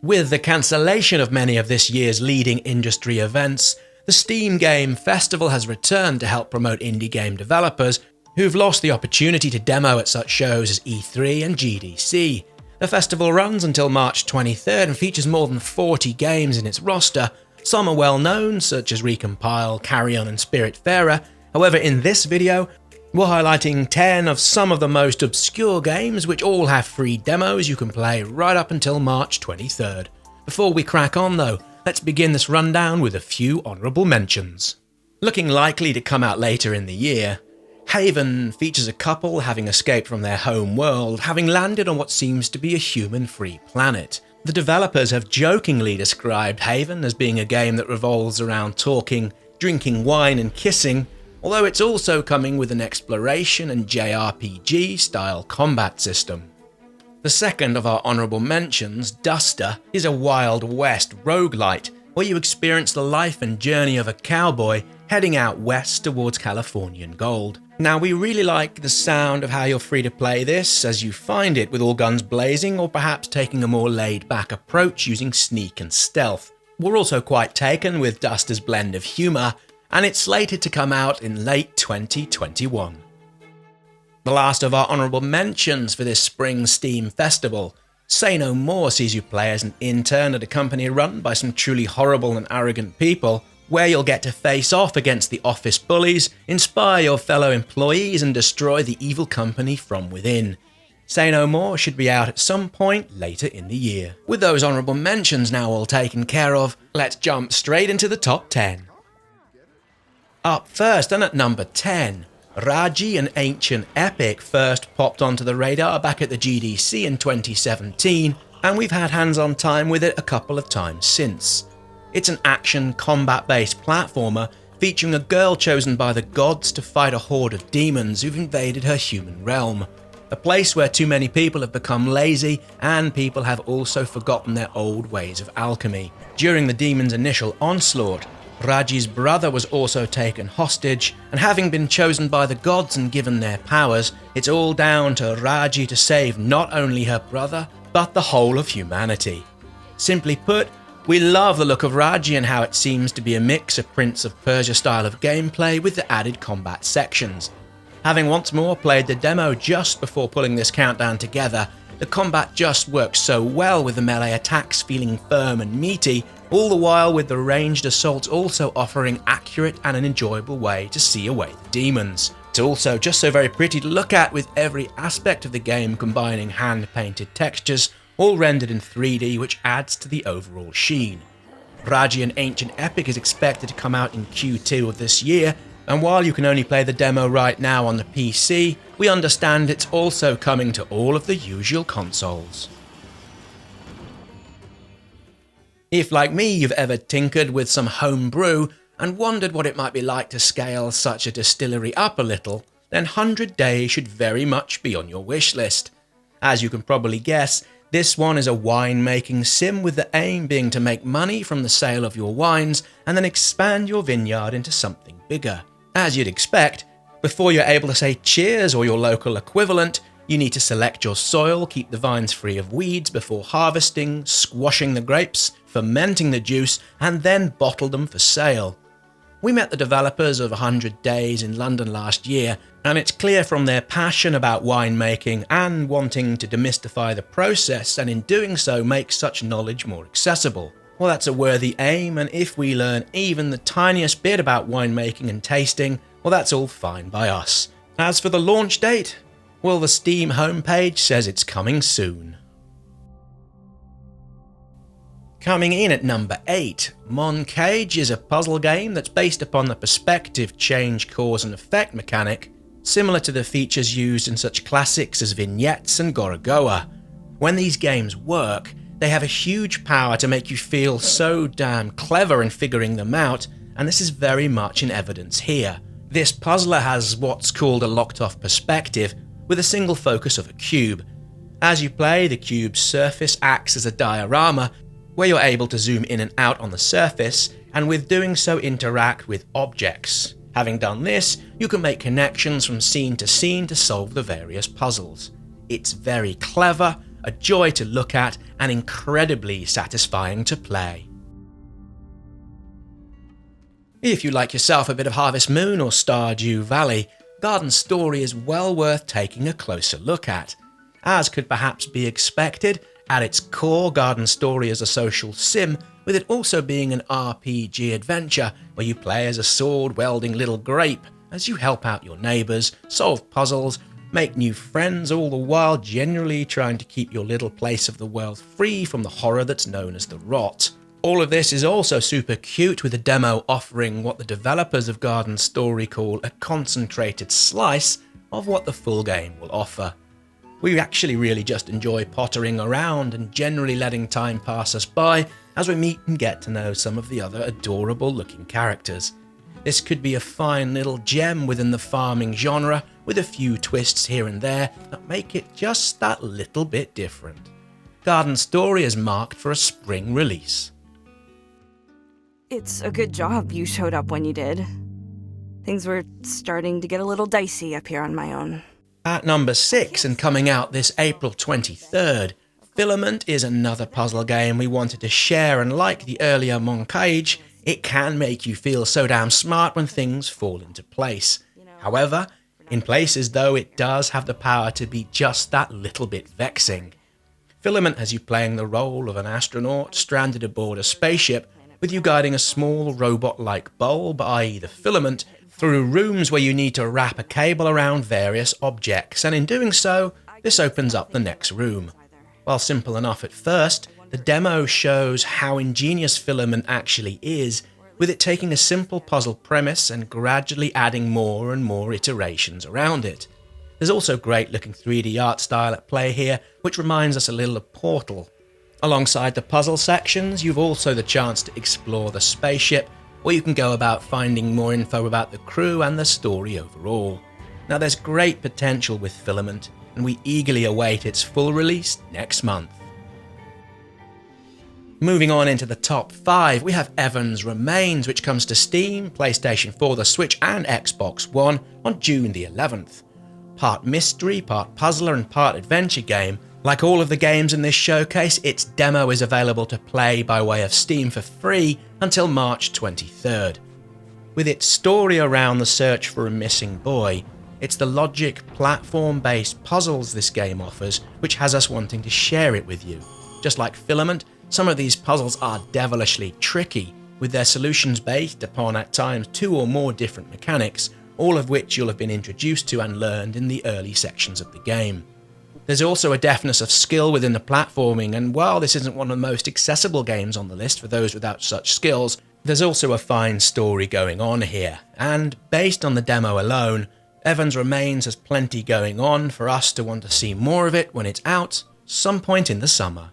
With the cancellation of many of this year's leading industry events, the Steam Game Festival has returned to help promote indie game developers who've lost the opportunity to demo at such shows as E3 and GDC. The festival runs until March 23rd and features more than 40 games in its roster. Some are well known, such as Recompile, Carrion and Spiritfarer. However, in this video, we're highlighting 10 of some of the most obscure games, which all have free demos you can play right up until March 23rd. Before we crack on though, let's begin this rundown with a few honourable mentions. Looking likely to come out later in the year, Haven features a couple having escaped from their home world, having landed on what seems to be a human-free planet. The developers have jokingly described Haven as being a game that revolves around talking, drinking wine and kissing, although it's also coming with an exploration and JRPG-style combat system. The second of our honourable mentions, Duster, is a Wild West roguelite, where you experience the life and journey of a cowboy heading out west towards Californian gold. Now, we really like the sound of how you're free to play this, as you find it with all guns blazing, or perhaps taking a more laid-back approach using sneak and stealth. We're also quite taken with Duster's blend of humour, and it's slated to come out in late 2021. The last of our honourable mentions for this spring Steam Festival, Say No More sees you play as an intern at a company run by some truly horrible and arrogant people, where you'll get to face off against the office bullies, inspire your fellow employees and destroy the evil company from within. Say No More should be out at some point later in the year. With those honourable mentions now all taken care of, let's jump straight into the top 10. Up first and at number 10, Raji, an ancient epic, first popped onto the radar back at the GDC in 2017, and we've had hands-on time with it a couple of times since. It's an action, combat-based platformer featuring a girl chosen by the gods to fight a horde of demons who've invaded her human realm. A place where too many people have become lazy, and people have also forgotten their old ways of alchemy. During the demons' initial onslaught, Raji's brother was also taken hostage, and having been chosen by the gods and given their powers, it's all down to Raji to save not only her brother, but the whole of humanity. Simply put, we love the look of Raji and how it seems to be a mix of Prince of Persia style of gameplay with the added combat sections. Having once more played the demo just before pulling this countdown together, the combat just works so well with the melee attacks feeling firm and meaty, all the while with the ranged assaults also offering accurate and an enjoyable way to see away the demons. It's also just so very pretty to look at, with every aspect of the game combining hand-painted textures, all rendered in 3D, which adds to the overall sheen. Raji, an ancient epic is expected to come out in Q2 of this year, and while you can only play the demo right now on the PC, we understand it's also coming to all of the usual consoles. If, like me, you've ever tinkered with some home brew and wondered what it might be like to scale such a distillery up a little, then 100 Days should very much be on your wish list. As you can probably guess, this one is a wine-making sim, with the aim being to make money from the sale of your wines and then expand your vineyard into something bigger. As you'd expect, before you're able to say cheers or your local equivalent, you need to select your soil, keep the vines free of weeds before harvesting, squashing the grapes, fermenting the juice, and then bottle them for sale. We met the developers of 100 Days in London last year, and it's clear from their passion about winemaking and wanting to demystify the process, and in doing so make such knowledge more accessible. Well, that's a worthy aim, and if we learn even the tiniest bit about winemaking and tasting, well, that's all fine by us. As for the launch date, well, the Steam homepage says it's coming soon. Coming in at number 8, Moncage is a puzzle game that's based upon the perspective change cause and effect mechanic, similar to the features used in such classics as Vignettes and Gorogoa. When these games work, they have a huge power to make you feel so damn clever in figuring them out, and this is very much in evidence here. This puzzler has what's called a locked-off perspective, with a single focus of a cube. As you play, the cube's surface acts as a diorama, where you're able to zoom in and out on the surface, and with doing so interact with objects. Having done this, you can make connections from scene to solve the various puzzles. It's very clever, a joy to look at and incredibly satisfying to play. If you like yourself a bit of Harvest Moon or Stardew Valley, Garden Story is well worth taking a closer look at. As could perhaps be expected, at its core, Garden Story is a social sim, with it also being an RPG adventure where you play as a sword-wielding little grape as you help out your neighbours, solve puzzles, make new friends, all the while generally trying to keep your little place of the world free from the horror that's known as the rot. All of this is also super cute, with the demo offering what the developers of Garden Story call a concentrated slice of what the full game will offer. We actually really just enjoy pottering around and generally letting time pass us by as we meet and get to know some of the other adorable looking characters. This could be a fine little gem within the farming genre, with a few twists here and there that make it just that little bit different. Garden Story is marked for a spring release. It's a good job you showed up when you did. Things were starting to get a little dicey up here on my own. At number 6 and coming out this April 23rd, Filament is another puzzle game we wanted to share, and like the earlier Moncage, it can make you feel so damn smart when things fall into place. However, in places though, it does have the power to be just that little bit vexing. Filament has you playing the role of an astronaut stranded aboard a spaceship, with you guiding a small robot-like bulb, i.e. the filament, through rooms where you need to wrap a cable around various objects, and in doing so, this opens up the next room. While simple enough at first, the demo shows how ingenious Filament actually is, with it taking a simple puzzle premise and gradually adding more and more iterations around it. There's also great looking 3D art style at play here, which reminds us a little of Portal. Alongside the puzzle sections, you've also the chance to explore the spaceship, where you can go about finding more info about the crew and the story overall. Now there's great potential with Filament, and we eagerly await its full release next month. Moving on into the top 5, we have Evans Remains, which comes to Steam, PlayStation 4, the Switch and Xbox One on June the 11th. Part mystery, part puzzler and part adventure game, like all of the games in this showcase, its demo is available to play by way of Steam for free until March 23rd. With its story around the search for a missing boy, it's the logic, platform-based puzzles this game offers which has us wanting to share it with you. Just like Filament, some of these puzzles are devilishly tricky, with their solutions based upon at times 2 or more different mechanics, all of which you'll have been introduced to and learned in the early sections of the game. There's also a deftness of skill within the platforming, and while this isn't one of the most accessible games on the list for those without such skills, there's also a fine story going on here, and based on the demo alone, Evans Remains has plenty going on for us to want to see more of it when it's out, some point in the summer.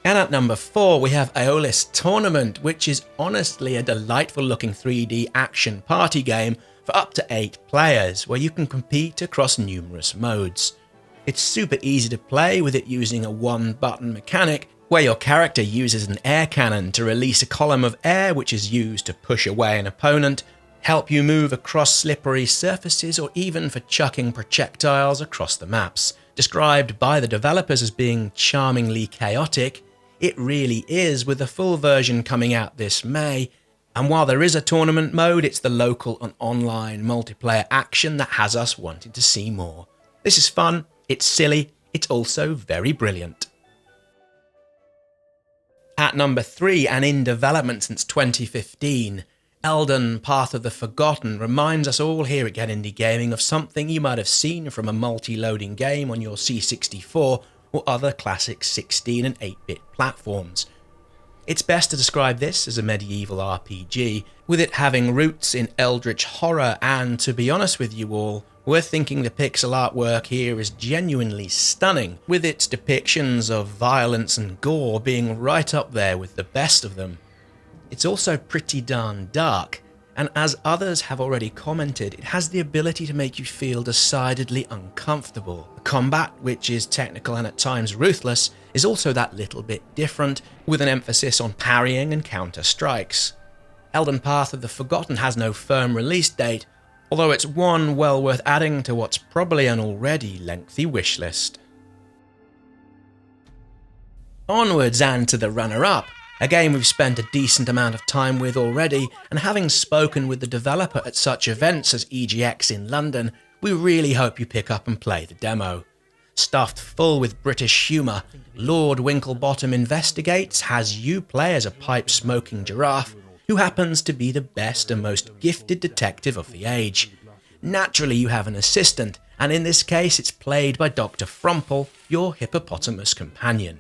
And at number 4 we have Aeolis Tournament, which is honestly a delightful looking 3D action party game for up to 8 players, where you can compete across numerous modes. It's super easy to play, with it using a one-button mechanic, where your character uses an air cannon to release a column of air which is used to push away an opponent, help you move across slippery surfaces, or even for chucking projectiles across the maps. Described by the developers as being charmingly chaotic, it really is, with the full version coming out this May. And while there is a tournament mode, it's the local and online multiplayer action that has us wanting to see more. This is fun, it's silly, it's also very brilliant. At number 3, and in development since 2015, Elden Path of the Forgotten reminds us all here at Get Indie Gaming of something you might have seen from a multi-loading game on your C64 or other classic 16 and 8-bit platforms. It's best to describe this as a medieval RPG, with it having roots in eldritch horror, and to be honest with you all, we're thinking the pixel artwork here is genuinely stunning, with its depictions of violence and gore being right up there with the best of them. It's also pretty darn dark, and as others have already commented, it has the ability to make you feel decidedly uncomfortable. The combat, which is technical and at times ruthless, is also that little bit different, with an emphasis on parrying and counter strikes. Elden Path of the Forgotten has no firm release date, although it's one well worth adding to what's probably an already lengthy wishlist. Onwards and to the runner-up, a game we've spent a decent amount of time with already, and having spoken with the developer at such events as EGX in London, we really hope you pick up and play the demo. Stuffed full with British humour, Lord Winklebottom Investigates has you play as a pipe-smoking giraffe who happens to be the best and most gifted detective of the age. Naturally, you have an assistant, and in this case it's played by Dr. Frumple, your hippopotamus companion.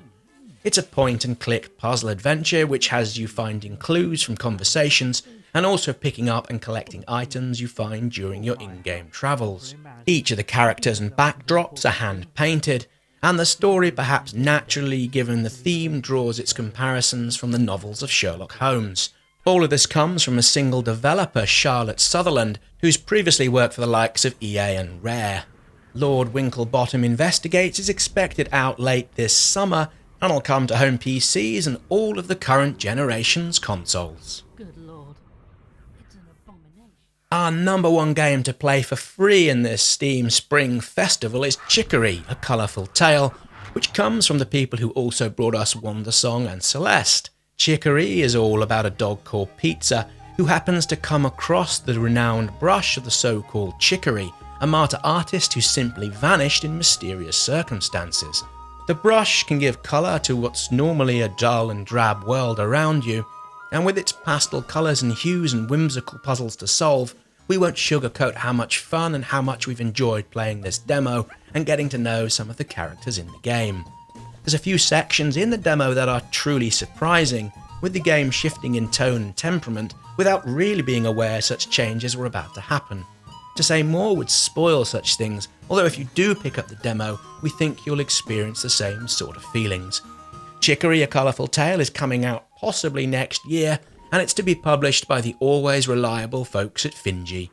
It's a point-and-click puzzle adventure which has you finding clues from conversations and also picking up and collecting items you find during your in-game travels. Each of the characters and backdrops are hand-painted, and the story, perhaps naturally given the theme, draws its comparisons from the novels of Sherlock Holmes. All of this comes from a single developer, Charlotte Sutherland, who's previously worked for the likes of EA and Rare. Lord Winklebottom Investigates is expected out late this summer, and will come to home PCs and all of the current generation's consoles. Good lord. It's an abomination. Our number one game to play for free in this Steam Spring Festival is Chiccory, A Colourful Tale, which comes from the people who also brought us Wandersong and Celeste. Chiccory is all about a dog called Pizza, who happens to come across the renowned brush of the so-called Chiccory, a martyr artist who simply vanished in mysterious circumstances. The brush can give colour to what's normally a dull and drab world around you, and with its pastel colours and hues and whimsical puzzles to solve, we won't sugarcoat how much fun and how much we've enjoyed playing this demo and getting to know some of the characters in the game. There's a few sections in the demo that are truly surprising, with the game shifting in tone and temperament without really being aware such changes were about to happen. To say more would spoil such things, although if you do pick up the demo, we think you'll experience the same sort of feelings. Chiccory, A Colourful Tale is coming out possibly next year, and it's to be published by the always reliable folks at Finji.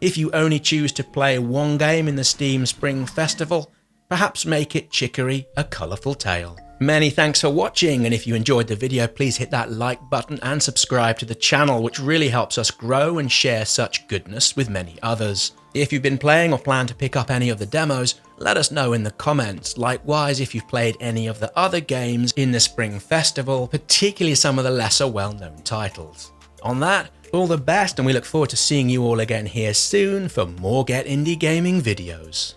If you only choose to play one game in the Steam Spring Festival, perhaps make it Chiccory, A Colourful Tale. Many thanks for watching, and if you enjoyed the video, please hit that like button and subscribe to the channel, which really helps us grow and share such goodness with many others. If you've been playing or plan to pick up any of the demos, let us know in the comments. Likewise, if you've played any of the other games in the Spring Festival, particularly some of the lesser well-known titles. On that, all the best, and we look forward to seeing you all again here soon for more Get Indie Gaming videos.